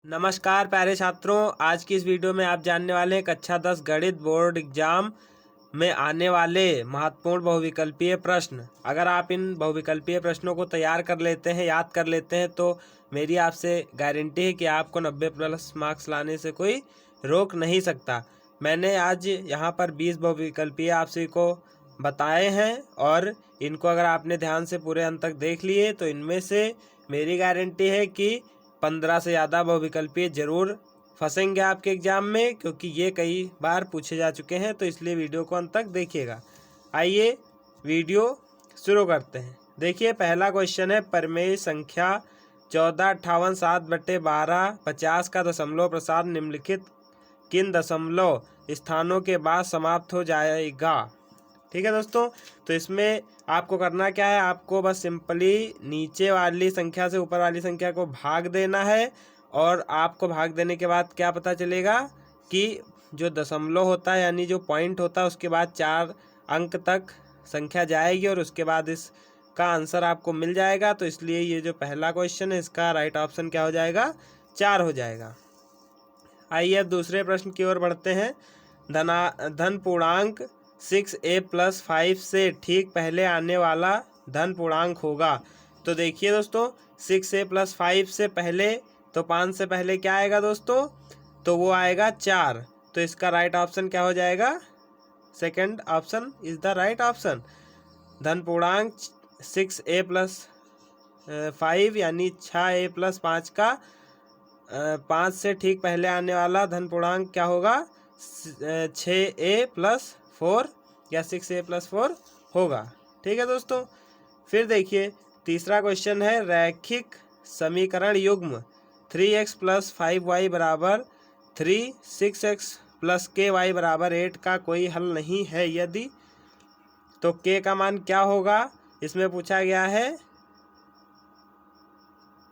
नमस्कार प्यारे छात्रों, आज की इस वीडियो में आप जानने वाले हैं कक्षा 10 गणित बोर्ड एग्जाम में आने वाले महत्वपूर्ण बहुविकल्पीय प्रश्न। अगर आप इन बहुविकल्पीय प्रश्नों को तैयार कर लेते हैं, याद कर लेते हैं, तो मेरी आपसे गारंटी है कि आपको 90+ मार्क्स लाने से कोई रोक नहीं सकता। मैंने आज यहाँ पर 20 बहुविकल्पीय आपसे को बताए हैं और इनको अगर आपने ध्यान से पूरे अंत तक देख लिए तो इनमें से मेरी गारंटी है कि 15 से ज़्यादा बहुविकल्पीय जरूर फंसेंगे आपके एग्जाम में, क्योंकि ये कई बार पूछे जा चुके हैं। तो इसलिए वीडियो को अंत तक देखिएगा। आइए वीडियो शुरू करते हैं। देखिए, पहला क्वेश्चन है प्रमेय संख्या 1458/7/12 50 का दशमलव प्रसार निम्नलिखित किन दशमलव स्थानों के बाद समाप्त हो जाएगा। ठीक है दोस्तों, तो इसमें आपको करना क्या है, आपको बस सिंपली नीचे वाली संख्या से ऊपर वाली संख्या को भाग देना है और आपको भाग देने के बाद क्या पता चलेगा कि जो दशमलव होता है यानी जो पॉइंट होता है उसके बाद 4 अंक तक संख्या जाएगी और उसके बाद इसका आंसर आपको मिल जाएगा। तो इसलिए ये जो पहला क्वेश्चन है इसका राइट ऑप्शन क्या हो जाएगा, 4 हो जाएगा। आइए अब दूसरे प्रश्न की ओर बढ़ते हैं। धन पूर्णांक 6a+5 से ठीक पहले आने वाला धन पूर्णांक होगा। तो देखिए दोस्तों, 6a+5 से पहले तो 5 से पहले क्या आएगा दोस्तों, तो वो आएगा 4। तो इसका राइट ऑप्शन क्या हो जाएगा, second option is the right option. धन पूर्णांक 6a+5 यानी 6a+5 का 5 से ठीक पहले आने वाला धन पूर्णांक क्या होगा, 6a+4 या 6a+4 होगा। ठीक है दोस्तों, फिर देखिए तीसरा क्वेश्चन है रैखिक समीकरण युग्म 3x + 5y = 3 6x + ky = 8 का कोई हल नहीं है यदि, तो k का मान क्या होगा इसमें पूछा गया है।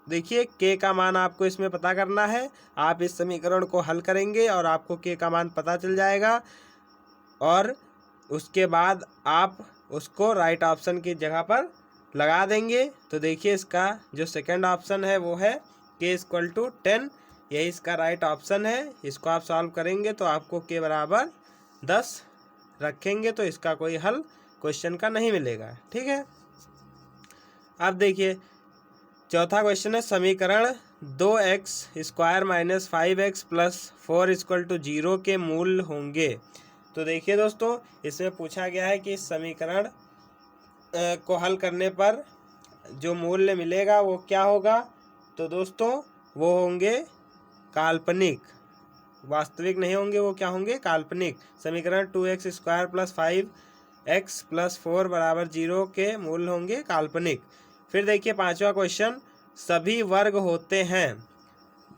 देखिए, k का मान आपको इसमें पता करना है। आप इस समीकरण को हल करेंगे और आपको k का मान पता चल जाएगा और उसके बाद आप उसको राइट ऑप्शन की जगह पर लगा देंगे। तो देखिए, इसका जो सेकंड ऑप्शन है वो है k = 10, यही इसका राइट ऑप्शन है। इसको आप सॉल्व करेंगे तो आपको k = 10 रखेंगे तो इसका कोई हल क्वेश्चन का नहीं मिलेगा। ठीक है, अब देखिए चौथा क्वेश्चन है समीकरण 2x² - 5x + 4 = 0 के मूल होंगे। तो देखिए दोस्तों, इसमें पूछा गया है कि इस समीकरण को हल करने पर जो मूल्य मिलेगा वो क्या होगा। तो दोस्तों वो होंगे काल्पनिक, वास्तविक नहीं होंगे, वो क्या होंगे, काल्पनिक। समीकरण 2x² + 5x + 4 = 0 के मूल होंगे काल्पनिक। फिर देखिए पांचवा क्वेश्चन सभी वर्ग होते हैं।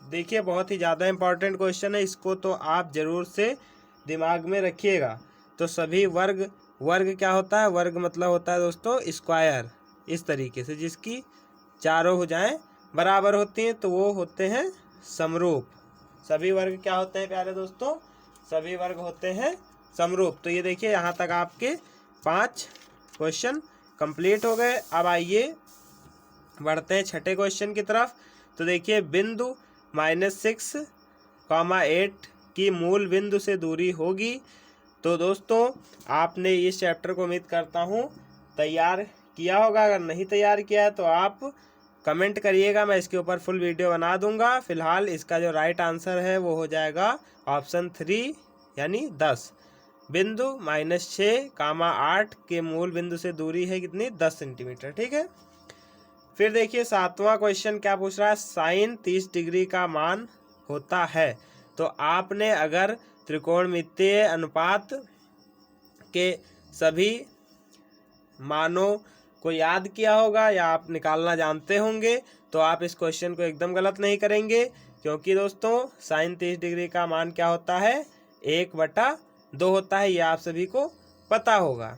देखिए बहुत ही ज़्यादा इंपॉर्टेंट क्वेश्चन है, इसको तो आप ज़रूर से दिमाग में रखिएगा। तो सभी वर्ग, वर्ग क्या होता है, वर्ग मतलब होता है दोस्तों स्क्वायर, इस तरीके से जिसकी चारों भुजाएं बराबर होती हैं तो वो होते हैं समरूप। सभी वर्ग क्या होते हैं प्यारे दोस्तों, सभी वर्ग होते हैं समरूप। तो ये देखिए यहाँ तक आपके 5 क्वेश्चन कंप्लीट हो गए। अब आइए बढ़ते हैं छठे क्वेश्चन की तरफ। तो देखिए बिंदु -6,8 की मूल बिंदु से दूरी होगी। तो दोस्तों आपने इस चैप्टर को उम्मीद करता हूँ तैयार किया होगा। अगर नहीं तैयार किया है तो आप कमेंट करिएगा, मैं इसके ऊपर फुल वीडियो बना दूंगा। फिलहाल इसका जो राइट आंसर है वो हो जाएगा ऑप्शन 3 यानी 10। बिंदु -6,8 के मूल बिंदु से दूरी है कितनी, 10 सेंटीमीटर। ठीक है, फिर देखिए सातवां क्वेश्चन क्या पूछ रहा है, साइन 30 डिग्री का मान होता है। तो आपने अगर त्रिकोणमितीय अनुपात के सभी मानों को याद किया होगा या आप निकालना जानते होंगे तो आप इस क्वेश्चन को एकदम गलत नहीं करेंगे, क्योंकि दोस्तों साइन 30 डिग्री का मान क्या होता है, 1/2 होता है। ये आप सभी को पता होगा।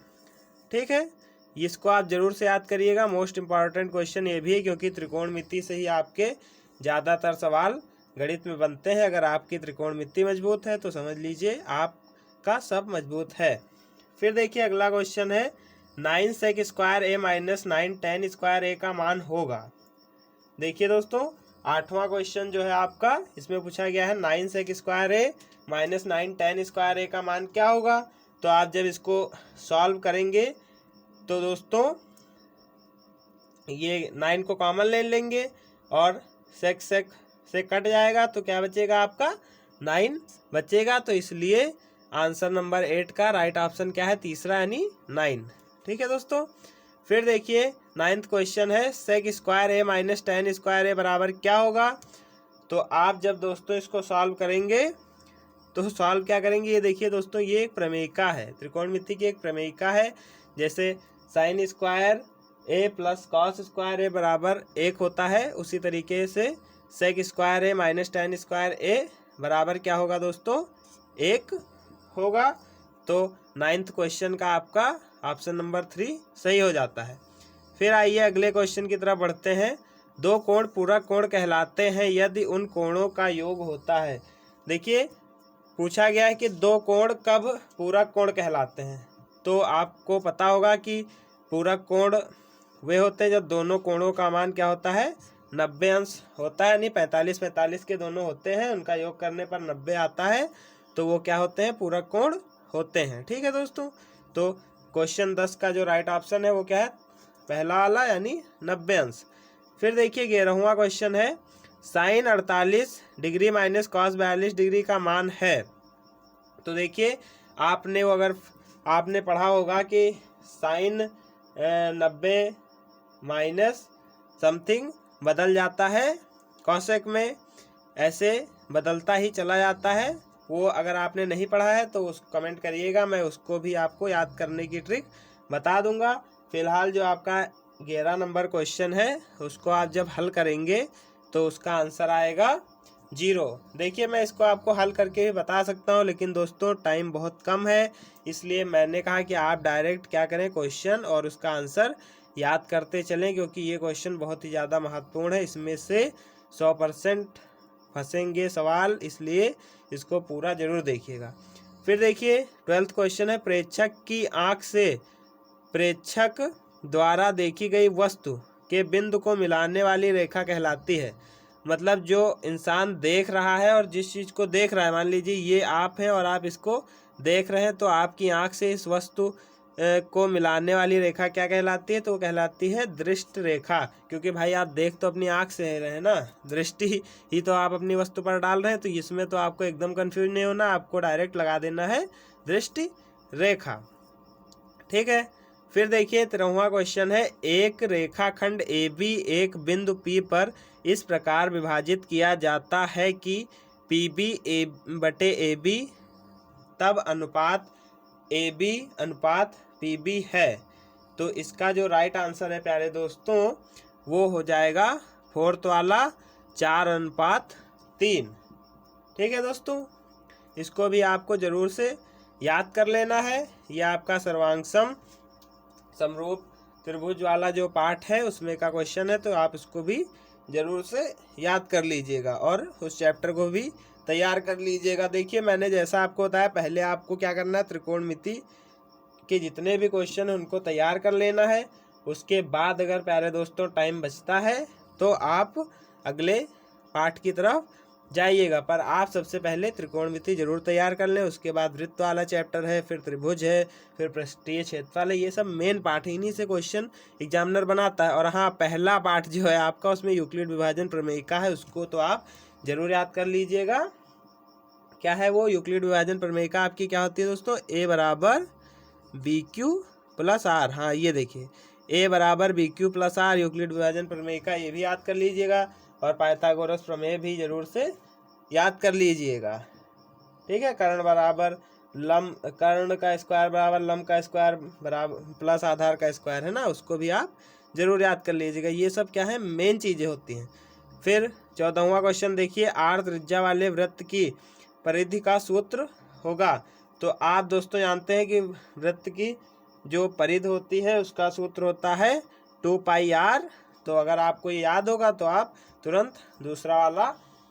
ठीक है, इसको आप जरूर से याद करिएगा। मोस्ट इम्पॉर्टेंट क्वेश्चन ये भी है क्योंकि त्रिकोणमिति से ही आपके ज़्यादातर सवाल गणित में बनते हैं। अगर आपकी त्रिकोणमिति मजबूत है तो समझ लीजिए आपका सब मजबूत है। फिर देखिए अगला क्वेश्चन है 9 sec² a - 9 tan² a का मान होगा। देखिए दोस्तों 8वां क्वेश्चन जो है आपका, इसमें पूछा गया है 9 sec स्क्वायर ए माइनस 9 tan स्क्वायर ए का मान क्या होगा। तो आप जब इसको सॉल्व करेंगे तो दोस्तों ये 9 को कॉमन ले लेंगे और सेक से कट जाएगा, तो क्या बचेगा आपका 9 बचेगा। तो इसलिए आंसर नंबर 8 का राइट ऑप्शन क्या है, तीसरा यानी 9। ठीक है दोस्तों। फिर देखिए 9th क्वेश्चन है सेक स्क्वायर ए माइनस tan स्क्वायर ए बराबर क्या होगा। तो आप जब दोस्तों इसको सॉल्व करेंगे तो सॉल्व क्या करेंगे, ये देखिए दोस्तों, ये एक प्रमेयिका है, त्रिकोणमिति की एक प्रमेयिका है। जैसे साइन स्क्वायर ए प्लस कॉस स्क्वायर ए बराबर 1 होता है, उसी तरीके से सेक स्क्वायर ए माइनस tan स्क्वायर ए बराबर क्या होगा दोस्तों, 1 होगा। तो 9th क्वेश्चन का आपका ऑप्शन नंबर 3 सही हो जाता है। फिर आइए अगले क्वेश्चन की तरफ बढ़ते हैं। दो कोण पूरक कोण कहलाते हैं यदि उन कोणों का योग होता है। देखिए पूछा गया है कि दो कोण कब पूरक कोण कहलाते हैं। तो आपको पता होगा कि पूरक कोण वे होते हैं जब दोनों कोणों का मान क्या होता है, 90 अंश होता है, यानी 45-45 के दोनों होते हैं, उनका योग करने पर 90 आता है, तो वो क्या होते हैं, पूरक कोण होते हैं। ठीक है दोस्तों। तो क्वेश्चन 10 का जो राइट ऑप्शन है वो क्या है, पहला वाला यानी 90 अंश। फिर देखिए 11वां क्वेश्चन है sine 48 degree minus cos 42 degree का मान है। तो देखिए आपने वो अगर आपने पढ़ा होगा कि साइन 90 माइनस समथिंग बदल जाता है, कॉसेक में ऐसे बदलता ही चला जाता है। वो अगर आपने नहीं पढ़ा है तो उस कमेंट करिएगा, मैं उसको भी आपको याद करने की ट्रिक बता दूंगा। फिलहाल जो आपका 11 नंबर क्वेश्चन है उसको आप जब हल करेंगे तो उसका आंसर आएगा 0। देखिए मैं इसको आपको हल करके भी बता सकता हूँ, लेकिन दोस्तों टाइम बहुत कम है, इसलिए मैंने कहा कि आप डायरेक्ट क्या करें, क्वेश्चन और उसका आंसर याद करते चलें, क्योंकि ये क्वेश्चन बहुत ही ज़्यादा महत्वपूर्ण है। इसमें से 100% फंसेंगे सवाल, इसलिए इसको पूरा जरूर देखिएगा। फिर देखिए 12th क्वेश्चन है प्रेक्षक की आँख से प्रेक्षक द्वारा देखी गई वस्तु के बिंदु को मिलाने वाली रेखा कहलाती है। मतलब जो इंसान देख रहा है और जिस चीज़ को देख रहा है, मान लीजिए ये आप हैं और आप इसको देख रहे हैं, तो आपकी आँख से इस वस्तु को मिलाने वाली रेखा क्या कहलाती है, तो वो कहलाती है दृष्टि रेखा। क्योंकि भाई आप देख तो अपनी आँख से रहे हैं ना, दृष्टि ही तो आप अपनी वस्तु पर डाल रहे हैं, तो इसमें तो आपको एकदम कंफ्यूज नहीं होना, आपको डायरेक्ट लगा देना है दृष्टि रेखा। ठीक है। फिर देखिए 13वां क्वेश्चन है एक रेखाखंड AB एक बिंदु P पर इस प्रकार विभाजित किया जाता है कि PB बटे AB तब अनुपात AB अनुपात PB है। तो इसका जो राइट आंसर है प्यारे दोस्तों वो हो जाएगा 4th वाला 4:3। ठीक है दोस्तों, इसको भी आपको ज़रूर से याद कर लेना है। यह आपका सर्वांग समरूप त्रिभुज वाला जो पार्ट है उसमें का क्वेश्चन है, तो आप इसको भी ज़रूर से याद कर लीजिएगा और उस चैप्टर को भी तैयार कर लीजिएगा। देखिए मैंने जैसा आपको बताया, पहले आपको क्या करना है, त्रिकोणमिति के जितने भी क्वेश्चन हैं उनको तैयार कर लेना है। उसके बाद अगर प्यारे दोस्तों टाइम बचता है तो आप अगले पार्ट की तरफ जाइएगा, पर आप सबसे पहले त्रिकोणमिति जरूर तैयार कर लें। उसके बाद वृत्त वाला चैप्टर है, फिर त्रिभुज है, फिर पृष्ठीय क्षेत्रफल है, ये सब मेन पार्ट है, इन्हीं से क्वेश्चन एग्जामिनर बनाता है। और हाँ, पहला पार्ट जो है आपका उसमें यूक्लिड विभाजन प्रमेयिका है, उसको तो आप जरूर याद कर लीजिएगा। क्या है वो यूक्लिड विभाजन प्रमेयिका आपकी क्या होती है दोस्तों, A बराबर BQ प्लस R। हाँ ये देखिए A बराबर BQ प्लस R यूक्लिड विभाजन प्रमेयिका, ये भी याद कर लीजिएगा। और पाइथागोरस प्रमेय भी जरूर से याद कर लीजिएगा। ठीक है। कर्ण बराबर लंब, कर्ण का स्क्वायर बराबर लंब का स्क्वायर बराबर प्लस आधार का स्क्वायर है ना, उसको भी आप जरूर याद कर लीजिएगा। ये सब क्या है, मेन चीज़ें होती हैं। फिर 14वां क्वेश्चन देखिए R त्रिज्या वाले वृत्त की परिधि का सूत्र होगा। तो आप दोस्तों जानते हैं कि वृत्त की जो परिधि होती है उसका सूत्र होता है 2πr। तो अगर आपको ये याद होगा तो आप तुरंत दूसरा वाला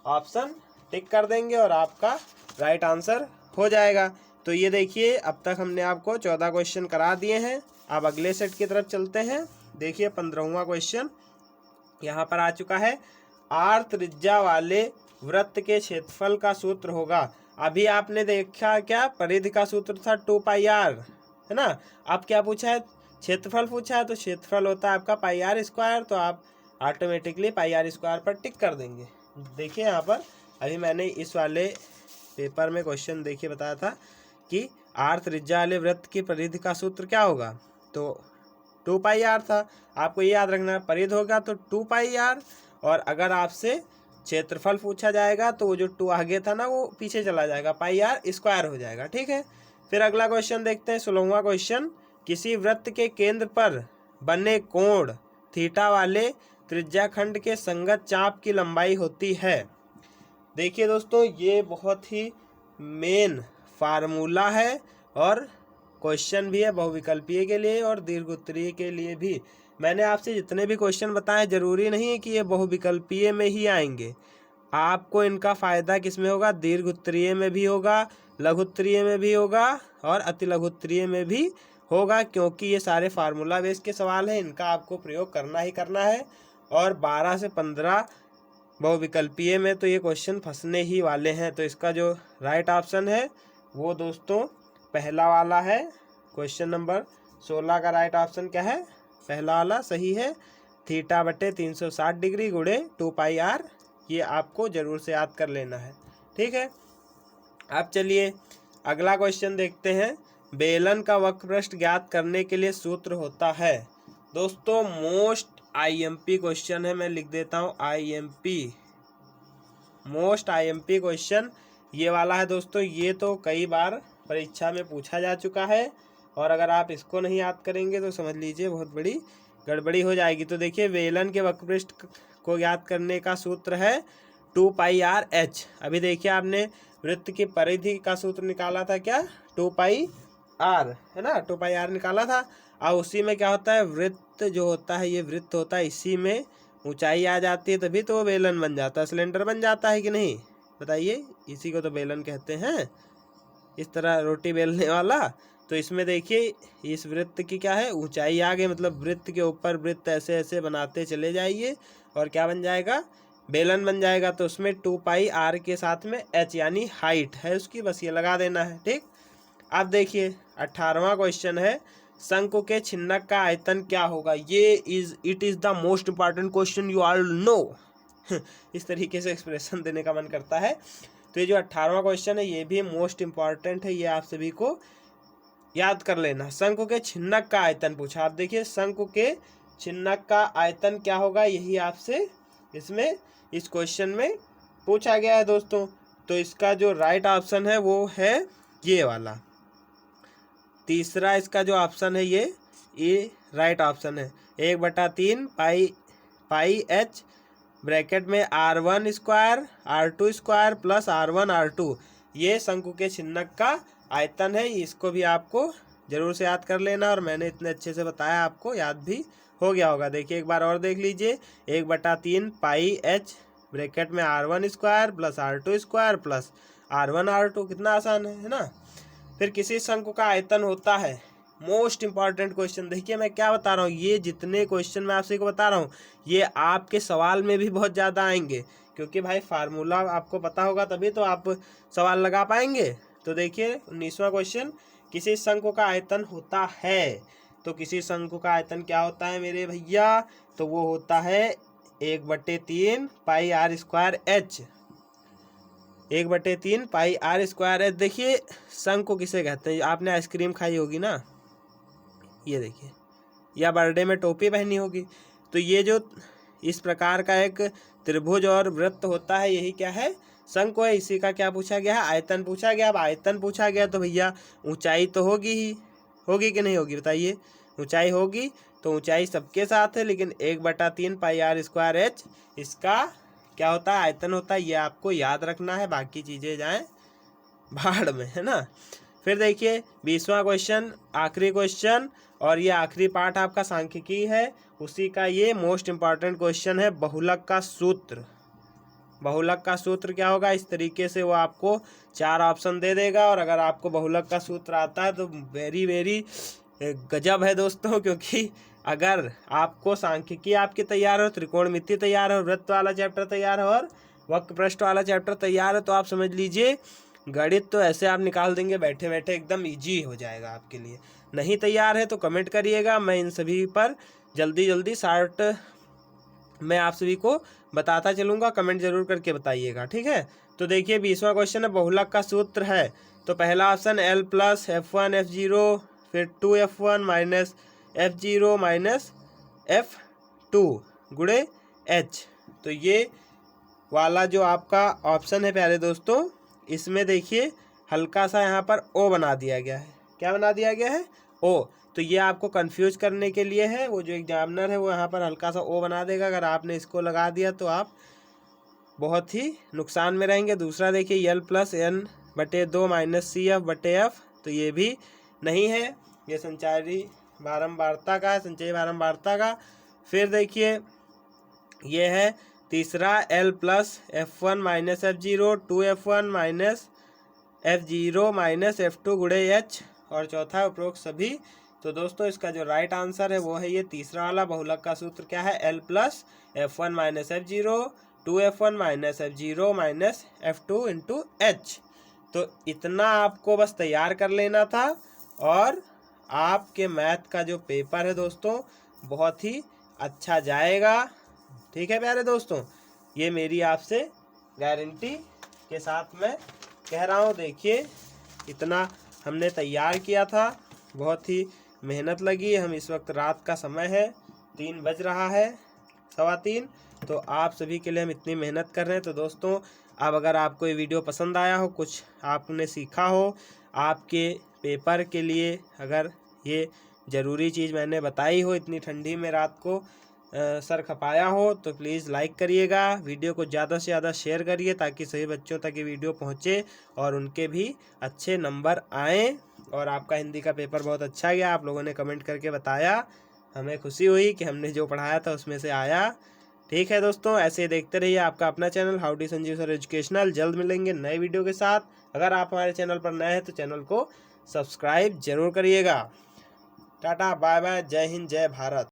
ऑप्शन टिक कर देंगे और आपका राइट आंसर हो जाएगा। तो ये देखिए अब तक हमने आपको 14 क्वेश्चन करा दिए हैं। अब अगले सेट की तरफ चलते हैं। देखिए 15वां क्वेश्चन यहाँ पर आ चुका है। आर त्रिज्या वाले वृत्त के क्षेत्रफल का सूत्र होगा। अभी आपने देखा क्या, परिधि का सूत्र था 2πr, है ना। अब क्या पूछा है, क्षेत्रफल पूछा है, तो क्षेत्रफल होता है आपका πr², तो आप ऑटोमेटिकली πr² पर टिक कर देंगे। देखिए यहाँ पर अभी मैंने इस वाले पेपर में क्वेश्चन देखिए बताया था कि आर त्रिज्या वाले वृत्त की परिधि का सूत्र क्या होगा, तो 2πr था। आपको ये याद रखना है, परिधि होगा तो 2πr, और अगर आपसे क्षेत्रफल पूछा जाएगा तो वो जो 2 आगे था ना वो पीछे चला जाएगा, πr² हो जाएगा। ठीक है, फिर अगला क्वेश्चन देखते हैं, 16वां क्वेश्चन। किसी वृत्त के केंद्र पर बने कोण थीटा वाले त्रिज्याखंड के संगत चाप की लंबाई होती है। देखिए दोस्तों, ये बहुत ही मेन फार्मूला है और क्वेश्चन भी है बहुविकल्पीय के लिए और दीर्घोत्तरीय के लिए भी। मैंने आपसे जितने भी क्वेश्चन बताए जरूरी नहीं है कि ये बहुविकल्पीय में ही आएंगे, आपको इनका फ़ायदा किस में होगा, दीर्घोत्तरीय में भी होगा, लघुत्तरीय में भी होगा और अति लघुत्तरीय में भी होगा, क्योंकि ये सारे फार्मूला बेस के सवाल हैं, इनका आपको प्रयोग करना ही करना है। और 12 से 15 बहुविकल्पीय में तो ये क्वेश्चन फंसने ही वाले हैं। तो इसका जो राइट ऑप्शन है वो दोस्तों पहला वाला है। क्वेश्चन नंबर 16 का राइट ऑप्शन क्या है, पहला वाला सही है, θ/360 डिग्री गुणे 2πr। ये आपको जरूर से याद कर लेना है। ठीक है, अब चलिए अगला क्वेश्चन देखते हैं। बेलन का वक्रपृष्ठ ज्ञात करने के लिए सूत्र होता है। दोस्तों मोस्ट IMP क्वेश्चन है, मैं लिख देता हूँ IMP, मोस्ट IMP क्वेश्चन ये वाला है दोस्तों। ये तो कई बार परीक्षा में पूछा जा चुका है और अगर आप इसको नहीं याद करेंगे तो समझ लीजिए बहुत बड़ी गड़बड़ी हो जाएगी। तो देखिए, बेलन के वक्रपृष्ठ को ज्ञात करने का सूत्र है 2πrh। अभी देखिए आपने वृत्त की परिधि का सूत्र निकाला था क्या, 2πr, है ना, 2πr निकाला था। और उसी में क्या होता है, वृत्त जो होता है, ये वृत्त होता है, इसी में ऊंचाई आ जाती है, तभी तो वो बेलन बन जाता है, सिलेंडर बन जाता है कि नहीं, बताइए। इसी को तो बेलन कहते हैं, इस तरह रोटी बेलने वाला। तो इसमें देखिए इस वृत्त की क्या है, ऊंचाई आ गई, मतलब वृत्त के ऊपर वृत्त ऐसे ऐसे बनाते चले जाइए और क्या बन जाएगा, बेलन बन जाएगा। तो उसमें 2πr के साथ में h यानी हाइट है उसकी, बस ये लगा देना है। ठीक, अब देखिए 18वां क्वेश्चन है, शंकु के छिन्नक का आयतन क्या होगा। It is the most important question, you all know. इस तरीके से एक्सप्रेशन देने का मन करता है। तो ये जो 18वां क्वेश्चन है ये भी मोस्ट इंपॉर्टेंट है, ये आप सभी को याद कर लेना। शंकु के छिन्नक का आयतन पूछा। आप देखिए शंकु के छिन्नक का आयतन क्या होगा, यही आपसे इसमें इस क्वेश्चन में पूछा गया है दोस्तों। तो इसका जो राइट ऑप्शन है वो है ये वाला, तीसरा इसका जो ऑप्शन है ये राइट ऑप्शन है। 1/3 पाई h ब्रैकेट में r1² r2² plus r1 r2, ये शंकु के छिन्नक का आयतन है। इसको भी आपको जरूर से याद कर लेना और मैंने इतने अच्छे से बताया आपको याद भी हो गया होगा। देखिए एक बार और देख लीजिए, 1/3 पाई h ब्रैकेट में r1² plus r2² plus r1 r2, कितना आसान है ना। फिर किसी शंकु का आयतन होता है, मोस्ट इंपॉर्टेंट क्वेश्चन। देखिए मैं क्या बता रहा हूँ, ये जितने क्वेश्चन मैं आपसे को बता रहा हूँ ये आपके सवाल में भी बहुत ज़्यादा आएंगे, क्योंकि भाई फार्मूला आपको पता होगा तभी तो आप सवाल लगा पाएंगे। तो देखिए 19वां क्वेश्चन, किसी शंकु का आयतन होता है। तो किसी शंकु का आयतन क्या होता है मेरे भैया, तो वो होता है 1/3 पाई r² h, 1/3 पाई r² h। देखिए शंकु किसे कहते हैं, आपने आइसक्रीम खाई होगी ना, ये देखिए, या बर्थडे में टोपी पहनी होगी। तो ये जो इस प्रकार का एक त्रिभुज और वृत्त होता है यही क्या है, शंकु है। इसी का क्या पूछा गया है, आयतन पूछा गया। अब आयतन पूछा गया तो भैया ऊंचाई तो होगी ही, होगी कि नहीं होगी बताइए, ऊंचाई होगी। तो ऊंचाई सबके साथ है, लेकिन 1/3 पाई r² h इसका क्या होता है, आयतन होता है। ये आपको याद रखना है, बाकी चीज़ें जाएं भाड़ में, है ना। फिर देखिए 20वां क्वेश्चन, आखिरी क्वेश्चन, और ये आखिरी पार्ट आपका सांख्यिकी है, उसी का ये मोस्ट इंपॉर्टेंट क्वेश्चन है, बहुलक का सूत्र। बहुलक का सूत्र क्या होगा, इस तरीके से वो आपको 4 ऑप्शन दे देगा। और अगर आपको बहुलक का सूत्र आता है तो वेरी वेरी गजब है दोस्तों, क्योंकि अगर आपको सांख्यिकी आपकी तैयार हो, त्रिकोणमिति तैयार हो, वृत्त वाला चैप्टर तैयार हो और वक्र पृष्ठ वाला चैप्टर तैयार है, तो आप समझ लीजिए गणित तो ऐसे आप निकाल देंगे बैठे बैठे, एकदम इजी हो जाएगा आपके लिए। नहीं तैयार है तो कमेंट करिएगा, मैं इन सभी पर जल्दी जल्दी शॉर्ट मैं आप सभी को बताता चलूँगा, कमेंट जरूर करके बताइएगा, ठीक है। तो देखिए 20वां क्वेश्चन है, बहुलक का सूत्र है। तो पहला option L plus F1 F0, फिर 2F1 minus F0 minus F2 गुणे H। तो ये वाला जो आपका ऑप्शन है प्यारे दोस्तों, इसमें देखिए हल्का सा यहाँ पर O बना दिया गया है। क्या बना दिया गया है? O। तो ये आपको कंफ्यूज करने के लिए है, वो जो एग्जामिनर है वो यहाँ पर हल्का सा O बना देगा। अगर आपने इसको लगा दिया तो आप बहुत ही नुकसान में रहेंगे। दूसरा देखिए L प्लस N बटे 2 माइनस CF बटे F, तो ये भी नहीं है, ये संचारी बारंबारता का है, संचयी बारंबारता का। फिर देखिए ये है तीसरा L plus F1 minus F0, 2F1 minus F0 minus F2 गुणे H, और चौथा उपरोक्त सभी। तो दोस्तों इसका जो राइट आंसर है वो है ये तीसरा वाला। बहुलक का सूत्र क्या है? L plus F1 minus F0, 2F1 minus F0 minus F2 into H। तो इतना आपको बस तैयार कर लेना था और आपके मैथ का जो पेपर है दोस्तों बहुत ही अच्छा जाएगा, ठीक है प्यारे दोस्तों। ये मेरी आपसे गारंटी के साथ मैं कह रहा हूँ। देखिए इतना हमने तैयार किया था, बहुत ही मेहनत लगी। हम इस वक्त रात का समय है, 3 बज रहा है, 3:15। तो आप सभी के लिए हम इतनी मेहनत कर रहे हैं। तो दोस्तों अब अगर आपको ये वीडियो पसंद आया हो, कुछ आपने सीखा हो, आपके पेपर के लिए अगर ये ज़रूरी चीज़ मैंने बताई हो, इतनी ठंडी में रात को सर खपाया हो, तो प्लीज़ लाइक करिएगा, वीडियो को ज़्यादा से ज़्यादा शेयर करिए ताकि सभी बच्चों तक ये वीडियो पहुँचे और उनके भी अच्छे नंबर आएँ। और आपका हिंदी का पेपर बहुत अच्छा गया, आप लोगों ने कमेंट करके बताया, हमें खुशी हुई कि हमने जो पढ़ाया था उसमें से आया। ठीक है दोस्तों, ऐसे देखते रहिए आपका अपना channel how D Sanjeev sir educational. जल्द मिलेंगे नए वीडियो के साथ। अगर आप हमारे चैनल पर नए हैं तो चैनल को सब्सक्राइब जरूर करिएगा। टाटा बाय बाय, जय हिंद जय भारत।